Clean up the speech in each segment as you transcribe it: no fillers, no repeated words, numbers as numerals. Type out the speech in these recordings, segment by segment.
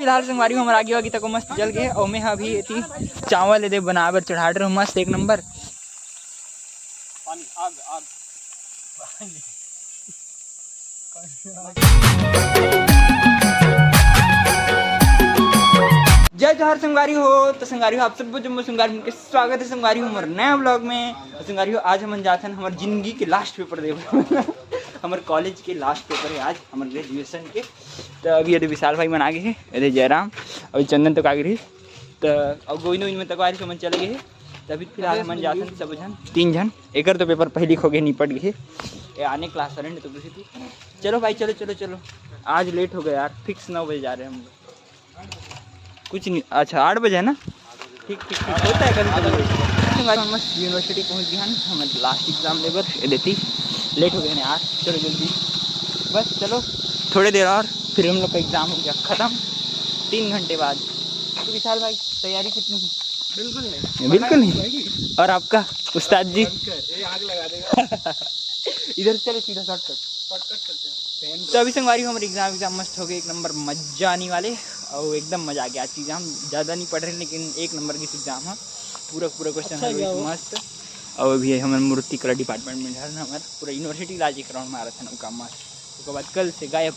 फिलहाल संगवारी हमारे आगे वागी तक मस्त जल गए और मैं अभी थी चावल दे बनावर चढ़ा रहे हूँ मस्त एक नंबर। जय जोहार संगवारी हो। तो संगवारी हो आप सब जम्मू संगवारी के स्वागत है संगवारी हो हमारे नया ब्लॉग में। तो संगवारी हो आज हम जाते हैं हमारे जिंदगी के लास्ट पेपर दे हमारे कॉलेज के लास्ट पेपर है आज हमारे ग्रेजुएशन के। तो अभी यदि विशाल भाई मन आगे है यदि जयराम अभी चंदन तो आगे रही तो अब गोविंद में तक आगे मन चले गए। तभी फिलहाल हम जाते हैं सब जन 3 जन एक तो पेपर पहली खो गए निपट गए ये आने क्लास अरेंड तो पूछी थी। चलो भाई चलो चलो चलो आज लेट हो गया यार फिक्स 9 बजे जा रहे हैं हम लोग कुछ नहीं। अच्छा 8 बजे है ना ठीक ठीक ठीक होता है कभी मस्त यूनिवर्सिटी पहुँच गए हैं हम लास्ट एग्जाम लेबर ये देती लेट हो गए ना यार। चलो जल्दी बस चलो थोड़ी देर और फिर हम लोग का एग्ज़ाम हो गया ख़त्म 3 घंटे बाद। तो विशाल भाई तैयारी कितनी की? बिल्कुल नहीं। और आपका उस्ताद जी आग लगा देगा इधर चले सीधा शॉर्टकट। तो अभी संगवारी हमारे एग्जाम मस्त हो गए एक नंबर मजा आने वाले और एकदम मजा आ गया। आज एग्जाम ज़्यादा नहीं पढ़ रहे लेकिन एक नंबर की एग्जाम है पूरा क्वेश्चन मस्त। और अभी हमारे मूर्ति कला डिपार्टमेंट में है ना हमारा पूरा यूनिवर्सिटी लाज एक राउंड मारा था ना उसका मस्त। उसके बाद कल से गायब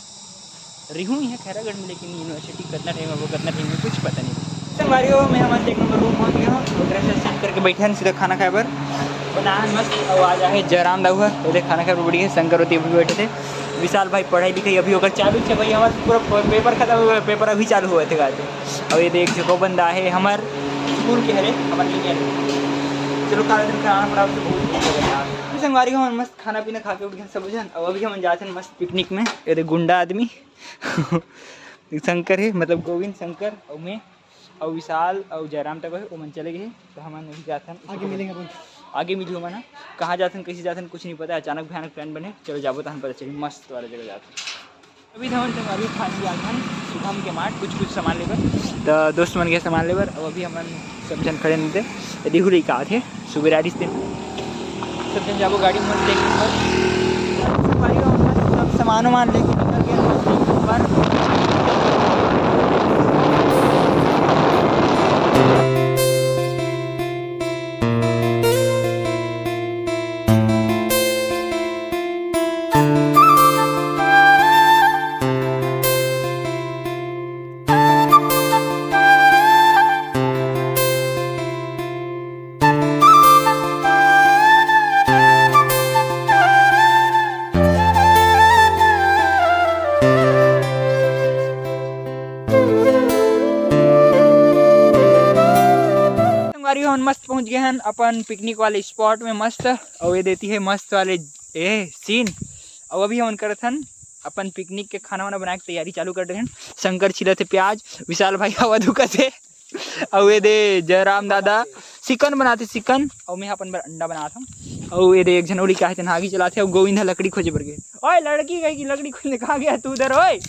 रिहूँ है खैरागढ़ में लेकिन यूनिवर्सिटी कितना टाइम है वो कितना टाइम है कुछ पता नहीं। संगवारी हो मैं हमारे एक नंबर रूम पहुँच गया हूँ ड्रेस सेट करके बैठे हैं सीधा खाना खाए पर बना मस्त। और आज आए जयराम दाऊ है पहले खाना खाए पर बढ़िया शंकर होती अभी बैठे थे। विशाल भाई पढ़ाई लिखाई अभी होकर चालू है भाई हमारे पूरा पेपर खत्म हुआ पेपर अभी चालू हुए थे गाते। और ये देख जो बंदा है हमारे स्कूल के हरे हमारे इंडियन चलो खाना दिन खाना पड़ा बहुत संगवारी हो हम मस्त खाना पीना खा के उठ गए सब जन। और अभी हम जाते हैं मस्त पिकनिक में ये गुंडा आदमी शंकर है मतलब गोविंद शंकर और मैं और विशाल और जयराम तक है वो मन चले गए। तो हम नहीं जाते हैं आगे मिलेंगे आगे मिली मना कहाँ जाते हैं कैसे जाते हैं कुछ नहीं पता अचानक भयानक प्लान बने चलो जाबो तो हम पता चलिए मस्त वाला जगह जाते हैं। अभी हम अभी खाने जाते हैं सुबह के मार्ट कुछ सामान लेकर तो दोस्त मन गए सामान लेकर। और अभी हम सब जन खड़े नहीं थे दिखू रही कहा थे सुबह दिन सब जन जाबो गाड़ी मस्त एक नंबर सब सामान वामान लेके निकल गए। मस्त पहुंच गए हैं अपन पिकनिक वाले स्पॉट में मस्त। और ये देती है मस्त वाले ए सीन। और अभी हम करते हैं अपन पिकनिक के खाना वाना बना के तैयारी चालू कर रहे हैं। शंकर छिले थे प्याज विशाल भाई हवा धुका थे और ये दे जयराम दादा चिकन बनाते चिकन और मैं अपन अंडा बनाता हूँ। और ये दे एक जनवरी क्या है आगे चलाते और गोविंदा लकड़ी खोजे पर गए। ओए लड़की गई की लकड़ी खोजने कहा गया तू उधर ओए।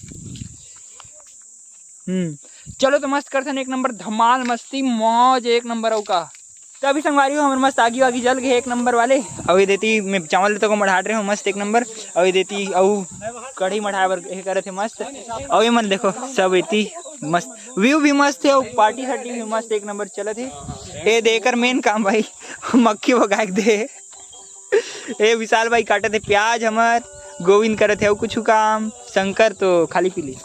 चलो तो मस्त करते हैं एक नंबर धमाल मस्ती मौज एक नंबर का। तो अभी संगवारी हो हमारे मस्त आगी वागी जल गए एक नंबर वाले। और ये देती मैं चावल लेते को मढ़ा रहे हूँ मस्त एक नंबर। और ये देती और कढ़ी मढ़ा करे थे मस्त। और ये मन देखो सब इतनी मस्त व्यू भी मस्त है और पार्टी सार्टी भी मस्त एक नंबर चले थे। ये देकर मेन काम भाई मक्खी भगा दे ये विशाल भाई काटे थे प्याज हमार गोविंद करे थे और कुछ काम शंकर तो खाली पीली।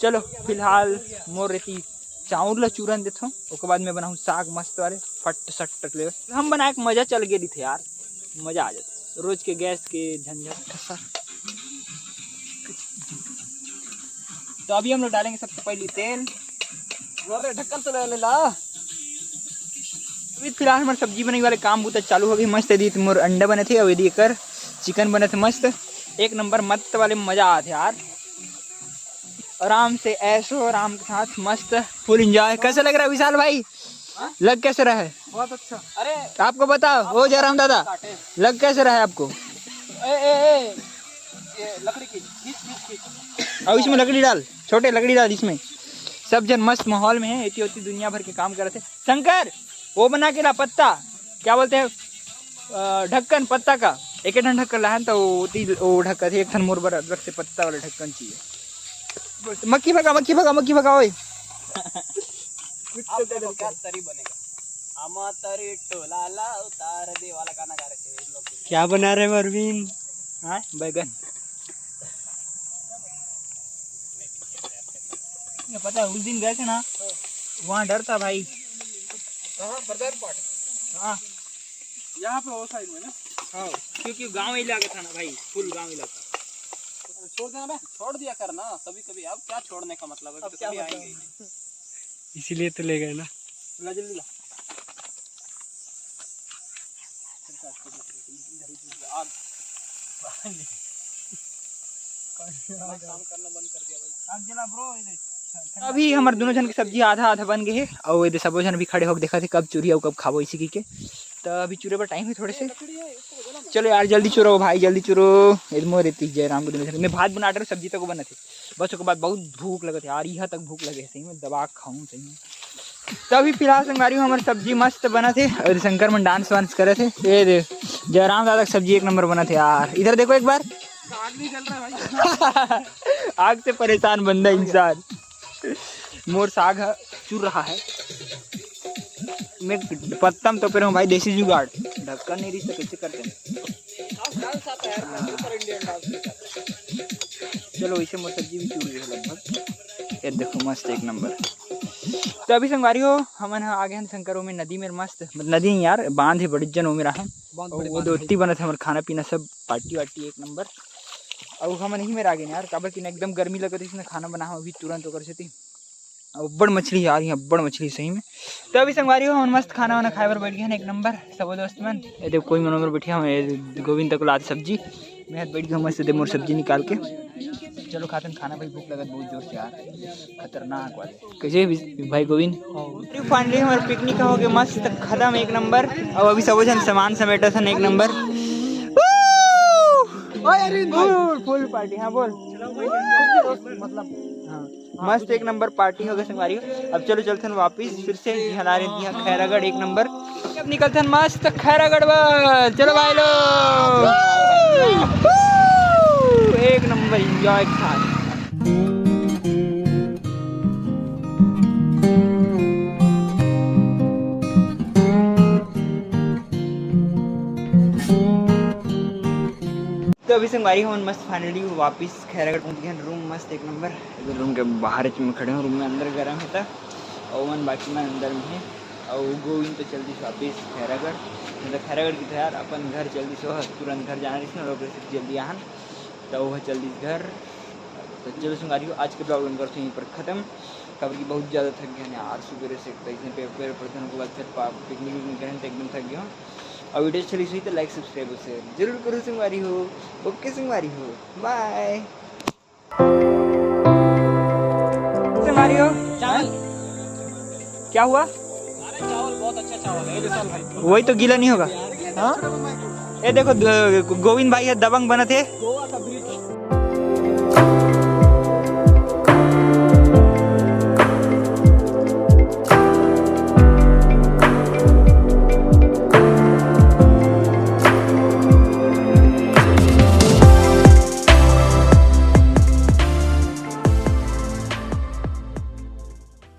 चलो फिलहाल मोर रहती चावल ला चूरन देता हूँ उसके बाद मैं बनाऊँ साग मस्त वाले फट सट ले हम बनाए मजा चल गई थे यार मजा आ जाता रोज के गैस के झंझट। तो अभी हम लोग डालेंगे सबसे पहले तेल ढक्कन तो ले ला। अभी फिलहाल हमारे सब्जी बनाने वाले काम बहुत चालू हो गई मस्त। यदि मोर अंडे बने थे और यदि कर चिकन बने थे मस्त एक नंबर मस्त वाले मजा आते यार आराम से ऐशो आराम के साथ मस्त फुल एंजॉय। कैसा लग रहा है विशाल भाई लग कैसे रहा है? बहुत अच्छा। अरे आपको बताओ ओ जयराम दादा लग कैसे रहा है आपको? लकड़ी की और इसमें लकड़ी डाल छोटे लकड़ी डाल इसमें सब जन मस्त माहौल में है। इतनी दुनिया भर के काम कर रहे थे। शंकर वो बना के ला पत्ता क्या बोलते हैं ढक्कन पत्ता का एक ढक्कन ला तो वो ढक्कन एक मोर रख से पत्ता वाला ढक्कन चाहिए मक्खी भगा ओए। आप देखो क्या तरी बनेगा। आमा तरी टोलाला उतार दे वाला गाना गा रहे थे इन लोग। क्या बना रहे परवीन? हाँ बैगन। पता है उस दिन गए थे ना, वहाँ डर था भाई। हाँ यहाँ पे वो साइड में ना। हाँ क्योंकि गांव इलाका था ना भाई, फुल गांव इलाका। छोड़ देना बे, छोड़ दिया कर ना कभी कभी। अब क्या छोड़ने का मतलब है, अब तो क्या कभी बताऊं? आएंगे ही नहीं। इसीलिए तो ले गए ना। ला जल्दी ला। आग काम करना बंद कर दिया भाई। आग जला ब्रो। अभी हमारे दोनों जन की सब्जी आधा आधा बन गई है और ये सब जन भी खड़े होकर देखा थे कब चूरी और कब खाबो इसी के। तो अभी चूरे पर टाइम है थोड़े से। चलो यार जल्दी चुरो भाई, जल्दी चुरो। इधमो रहती जयराम को दोनों मैं भात बना रहा सब्जी तक को बना थे बस। उसके बाद बहुत भूख लगे थे यार, यहाँ तक भूख लगे सही में, दबा खाऊं सही में। तो अभी फिलहाल संगवारी हमारी सब्जी मस्त बना थे और शंकर में डांस वांस करे थे। ये देख जयराम दादा की सब्जी एक नंबर बना थे यार। इधर देखो एक बार। आग नहीं जल रहा है भाई। आग से परेशान बंदा इंसान। मोर साग चुर रहा है। मैं पत्तम तो फिर हूँ भाई, देसी जुगाड़। ढक्कन नहीं रिश्ता कैसे करते हैं। चलो इसे मोर सब्जी भी चूर रही है लगभग। ये देखो मस्त एक नंबर। तो अभी संगवारी हो हम आगे हैं शंकरों में नदी में मस्त, नदी नहीं यार बांध है बड़ी जन में रहा। वो दोस्ती बना था हमारे खाना पीना सब पार्टी वार्टी एक नंबर। और हम नहीं में आगे यार काबर की एकदम गर्मी लग रही थी, खाना बना हम अभी तुरंत होकर से थी। और बड़ मछली यार, यहाँ बड़ मछली सही में। तो अभी संगवारी हो हम मस्त खाना वाना खाए पर बैठ गए एक नंबर सब दोस्त मन। ये देखो कोई मनोबर बैठे हम गोविंद तक लाते सब्जी मैं बैठ गया मस्त दे मोर सब्जी निकाल के। चलो खाते हैं खाना भाई, भूख लगा बहुत जोर से यार, खतरनाक वाले। कैसे भाई गोविंद? फाइनली हमारे पिकनिक हो गया मस्त खत्म एक नंबर। और अभी सब जन सामान समेटा था एक नंबर। Full party. हाँ बोल। मतलब हाँ मस्त एक नंबर पार्टी हो गई संगवारी। अब चलो चलते हैं वापिस फिर से यहाँ खैरागढ़ एक नंबर। अब निकलते हैं मस्त खैरागढ़। चलो भाई लोग एक नंबर एंजॉय के साथ। तो अभी संगवारी हम मस्त फाइनली वापस खैरागढ़ पहुंच गए। रूम मस्त एक नंबर। इधर रूम के बाहर में खड़े हूँ, रूम में अंदर गर्म होता और मन बाकी में अंदर में है। और गोविंद तो जल्दी से वापस खैरागढ़, मतलब खैरागढ़ की था यार अपन घर जल्दी से तुरंत घर जाना रही लोग जल्दी आन तो वह जल्दी घर। तो चलो संगवारी आज के ब्लॉग करते हैं यहीं पर ख़त्म। खबर की बहुत ज़्यादा थक गया यार सुबह से इतने पेपर पढ़ते के बाद फिर पिकनिक विकनिक करें तो एकदम थक गया। और वीडियो चली हुई तो लाइक सब्सक्राइब से जरूर करो संगवारी हो। ओके संगवारी हो बाय। संगवारी हो चावल क्या हुआ? अरे चावल बहुत अच्छा चावल है विशाल भाई। वही तो गीला नहीं होगा। हाँ ये देखो गोविंद भाई है दबंग बना थे। गोवा का ब्रिज